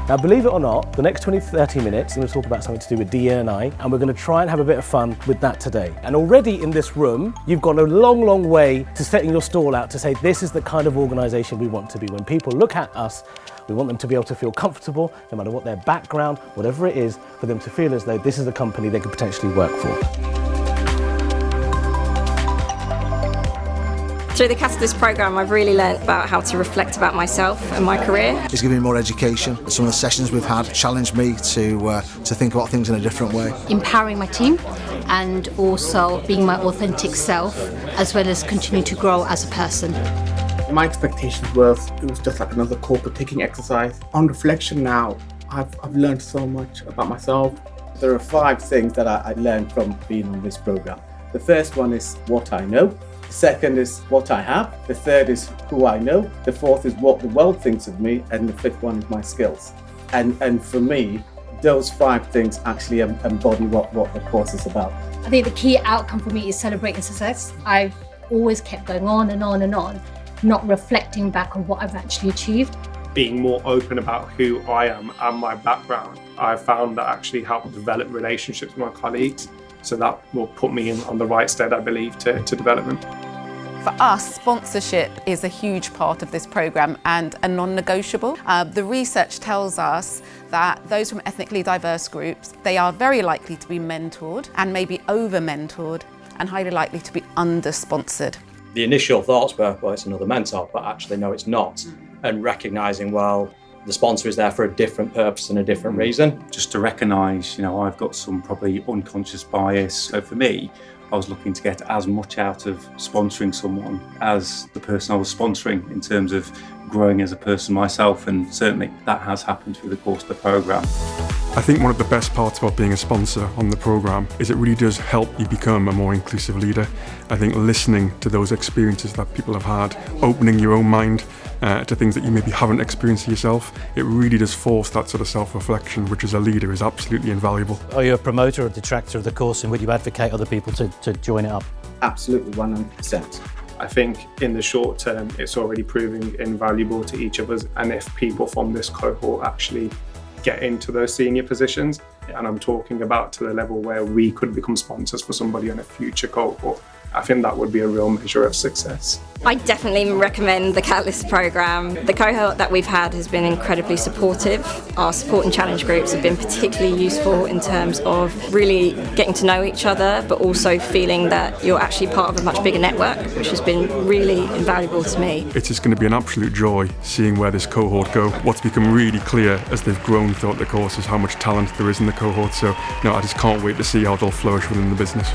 Now, believe it or not, the next 20-30 minutes, I'm going to talk about something to do with DE&I, and we're going to try and have a bit of fun with that today. And already in this room, you've gone a long, long way to setting your stall out to say this is the kind of organisation we want to be. When people look at us, we want them to be able to feel comfortable, no matter what their background, whatever it is, for them to feel as though this is a company they could potentially work for. Through the Catalyst programme, I've really learnt about how to reflect about myself and my career. It's given me more education. Some of the sessions we've had challenged me to think about things in a different way. Empowering my team and also being my authentic self, as well as continue to grow as a person. My expectations was it was just like another corporate ticking exercise. On reflection now, I've learned so much about myself. There are 5 things that I learned from being on this programme. The first one is what I know. The second is what I have. The third is who I know. The fourth is what the world thinks of me. And the fifth one is my skills. And for me, those 5 things actually embody what the course is about. I think the key outcome for me is celebrating success. I've always kept going on and on and on, not reflecting back on what I've actually achieved. Being more open about who I am and my background, I found that actually helped develop relationships with my colleagues. So that will put me on the right stead, I believe, to development. For us, sponsorship is a huge part of this programme and a non-negotiable. The research tells us that those from ethnically diverse groups, they are very likely to be mentored and maybe over-mentored and highly likely to be under-sponsored. The initial thoughts were, well, it's another mentor, but actually, no, it's not. And recognising, well, the sponsor is there for a different purpose and a different reason. Just to recognise, I've got some probably unconscious bias. So for me, I was looking to get as much out of sponsoring someone as the person I was sponsoring in terms of growing as a person myself, and certainly that has happened through the course of the programme. I think one of the best parts about being a sponsor on the programme is it really does help you become a more inclusive leader. I think listening to those experiences that people have had, opening your own mind to things that you maybe haven't experienced yourself, it really does force that sort of self-reflection, which as a leader is absolutely invaluable. Are you a promoter or detractor of the course, and would you advocate other people to join it up? Absolutely, 100%. I think in the short term, it's already proving invaluable to each of us. And if people from this cohort actually get into those senior positions, and I'm talking about to the level where we could become sponsors for somebody on a future cohort, I think that would be a real measure of success. I definitely recommend the Catalyst programme. The cohort that we've had has been incredibly supportive. Our support and challenge groups have been particularly useful in terms of really getting to know each other, but also feeling that you're actually part of a much bigger network, which has been really invaluable to me. It's just going to be an absolute joy seeing where this cohort go. What's become really clear as they've grown throughout the course is how much talent there is in the cohort. So I just can't wait to see how they'll flourish within the business.